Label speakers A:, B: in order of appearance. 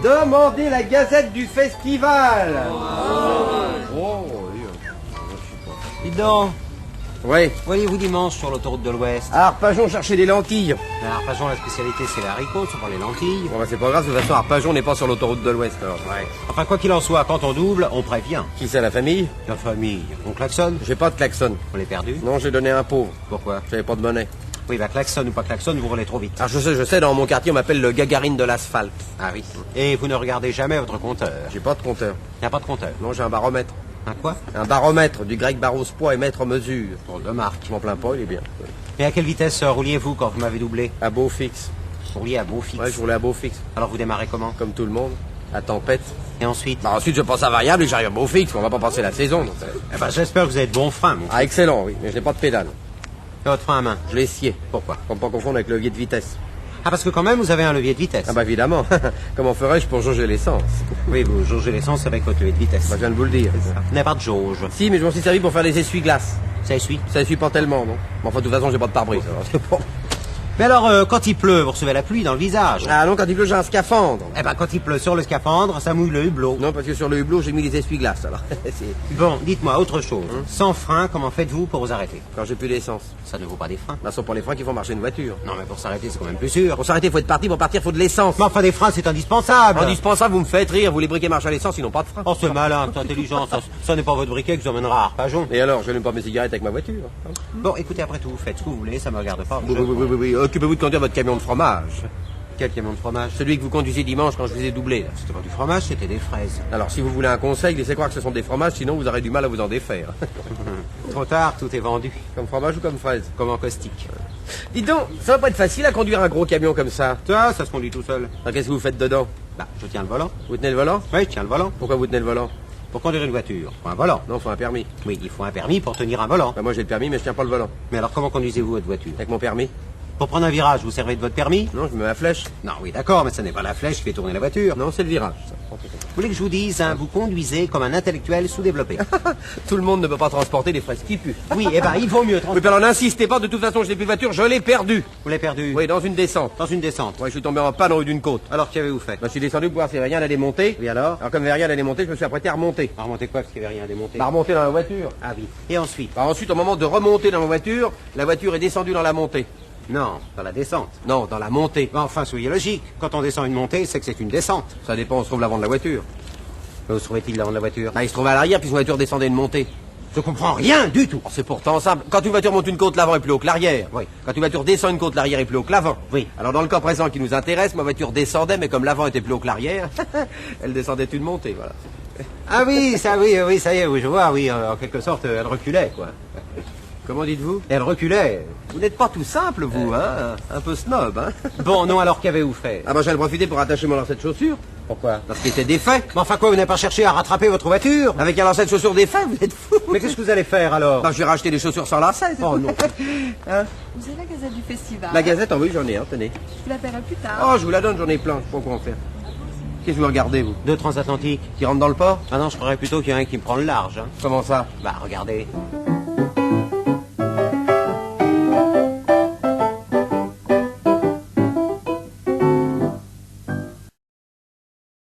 A: Demandez la gazette du festival. Oh, oui.
B: Dis donc,
A: Ouais.
B: voyez-vous dimanche sur l'autoroute de l'Ouest?
A: À Arpajon, chercher des lentilles.
B: À Arpajon, la spécialité, c'est les haricots, ce sont les lentilles.
A: Bon, bah, c'est pas grave, de toute façon, Arpajon n'est pas sur l'autoroute de l'Ouest, alors.
B: Ouais. Enfin, quoi qu'il en soit, quand on double, on prévient.
A: Qui c'est, la famille?
B: La famille, on klaxonne.
A: J'ai pas de klaxon.
B: On l'est perdu.
A: Non, j'ai donné un pauvre.
B: Pourquoi?
A: J'avais pas de monnaie.
B: Oui, bah klaxonne ou pas klaxonne, vous roulez trop vite.
A: Ah, je sais, dans mon quartier, on m'appelle le Gagarine de l'asphalte.
B: Ah oui. Et vous ne regardez jamais votre compteur.
A: J'ai pas de compteur.
B: Il n'y a pas de compteur.
A: Non, j'ai un baromètre.
B: Un quoi?
A: Un baromètre, du grec baros poids et mètre mesure.
B: Pour de marque.
A: Je m'en plains pas, il est bien.
B: Et à quelle vitesse rouliez-vous quand vous m'avez doublé?
A: À beau fixe.
B: Vous rouliez à beau fixe.
A: Ouais, je roulais à beau fixe.
B: Alors vous démarrez comment?
A: Comme tout le monde. À tempête.
B: Et ensuite?
A: Bah, ensuite, je passe à variable et j'arrive à beau fixe. On va pas passer la saison. Donc,
B: Eh ben, j'espère que vous avez de bons freins, mon.
A: Ah, excellent, oui. Mais je n'ai pas de pédale.
B: Et votre frein à main?
A: Je l'ai scié.
B: Pourquoi?
A: Pour pas confondre avec le levier de vitesse.
B: Ah, parce que quand même, vous avez un levier de vitesse.
A: Ah, bah, évidemment. Comment ferais-je pour jauger l'essence?
B: Oui, vous jaugez l'essence avec votre levier de vitesse.
A: Bah, je viens de vous le dire.
B: Vous n'avez pas de jauge.
A: Si, mais je m'en suis servi pour faire les essuie-glaces.
B: Ça essuie.
A: Ça essuie pas tellement, non? Mais enfin, de toute façon, j'ai pas de pare-brise. Alors, c'est bon.
B: Mais alors, quand il pleut, vous recevez la pluie dans le visage.
A: Ah non, quand il pleut, j'ai un scaphandre.
B: Eh ben, quand il pleut sur le scaphandre, ça mouille le hublot.
A: Non, parce que sur le hublot, j'ai mis les essuie-glaces, alors.
B: Bon, dites-moi autre chose. Sans frein, comment faites-vous pour vous arrêter?
A: Quand j'ai plus d'essence.
B: Ça ne vaut pas des freins.
A: Là, ce sont pour les freins qui font marcher une voiture.
B: Non, mais pour s'arrêter, c'est quand même plus sûr.
A: Pour s'arrêter, faut être parti. Pour partir, faut de l'essence.
B: Mais enfin, des freins, c'est indispensable.
A: Indispensable, vous me faites rire. Vous les briquets marchent à l'essence, ils n'ont pas de frein.
B: Oh, c'est malin, c'est intelligent. Ça n'est pas votre briquet qui vous emmènera à Arpajon.
A: Et alors, je n'aime pas mes cigarettes avec ma voiture.
B: Bon, écoutez, après tout, faites ce que vous voulez, ça me regarde pas.
A: Oui. Occupez-vous de conduire votre camion de fromage.
B: Quel camion de fromage?
A: Celui que vous conduisez dimanche quand je vous ai doublé, là.
B: C'était pas du fromage, c'était des fraises.
A: Alors, si vous voulez un conseil, laissez croire que ce sont des fromages, sinon vous aurez du mal à vous en défaire.
B: Trop tard, tout est vendu.
A: Comme fromage ou comme fraise?
B: Comme en caustique.
A: Dis donc, ça va pas être facile à conduire un gros camion comme ça.
B: Ça se conduit tout seul.
A: Alors, qu'est-ce que vous faites dedans?
B: Bah, je tiens le volant.
A: Vous tenez le volant?
B: Oui, je tiens le volant.
A: Pourquoi vous tenez le volant?
B: Pour conduire une voiture, faut un volant.
A: Non, faut un permis.
B: Oui, il faut un permis pour tenir un volant.
A: Bah, moi j'ai le permis, mais je tiens pas le volant.
B: Mais alors, comment conduisez-vous votre voiture?
A: Avec mon permis?
B: Pour prendre un virage, vous servez de votre permis?
A: Non, je me mets la flèche.
B: Non, oui, d'accord, mais ce n'est pas la flèche qui fait tourner la voiture.
A: Non, c'est le virage. Ça.
B: Vous voulez que je vous dise, hein, vous conduisez comme un intellectuel sous-développé.
A: Tout le monde ne peut pas transporter des fraises qui puent.
B: Oui, eh ben, il vaut mieux
A: Oui, puis alors n'insistez pas, de toute façon, je n'ai plus de voiture, je l'ai perdue.
B: Vous l'avez perdu?
A: Oui, dans une descente.
B: Dans une descente.
A: Ouais, je suis tombé en panne en haut d'une côte.
B: Alors, qu'avez-vous fait?
A: Bah, je suis descendu pour voir s'il y avait rien à démonter.
B: Oui, alors?
A: Alors, comme il n'y avait rien à démonter, je me suis apprêté à remonter.
B: À remonter quoi, parce qu'il n'y avait rien à démonter?
A: À remonter dans la voiture.
B: Ah oui. Et ensuite?
A: Bah, ensuite, au moment de remonter dans ma voiture, la voiture est descendue dans la montée.
B: Non, dans la descente.
A: Non, dans la montée.
B: Bah, enfin, soyez logique. Quand on descend une montée, c'est que c'est une descente.
A: Ça dépend, on se trouve l'avant de la voiture.
B: Où se trouvait-il l'avant de la voiture?
A: Bah, il se trouve à l'arrière, puis une voiture descendait une montée.
B: Je comprends rien du tout.
A: Oh, c'est pourtant simple. Quand une voiture monte une côte, l'avant est plus haut que l'arrière.
B: Oui.
A: Quand une voiture descend une côte, l'arrière est plus haut que l'avant.
B: Oui.
A: Alors dans le cas présent qui nous intéresse, ma voiture descendait, mais comme l'avant était plus haut que l'arrière, elle descendait une montée, voilà.
B: Ah oui, ça oui, ça y est, oui, je vois, oui, en quelque sorte, elle reculait, quoi.
A: Comment dites-vous?
B: Elle reculait.
A: Vous n'êtes pas tout simple, vous, hein? Un peu snob, hein?
B: Bon, non, alors qu'avez-vous fait?
A: Ah bah j'allais profiter pour attacher mon lacet de chaussure.
B: Pourquoi?
A: Parce qu'il était défait.
B: Mais enfin quoi, vous n'avez pas cherché à rattraper votre voiture?
A: Avec un lacet de chaussure défait, vous êtes fou.
B: Mais qu'est-ce que vous allez faire alors?
A: Bah je vais racheter des chaussures sans lacet.
B: Oh non.
A: Hein?
C: Vous avez la gazette du festival?
A: La gazette, oui, j'en ai, hein, tenez.
C: Je vous la paierai plus tard.
A: Oh, je vous la donne, j'en ai plein, je sais pas quoi en faire. Qu'est-ce que vous regardez, vous?
B: Deux transatlantiques.
A: Qui rentre dans le port?
B: Ah non, je croirais plutôt qu'il y en a un qui me prend le large, hein.
A: Comment ça?
B: Bah, regardez.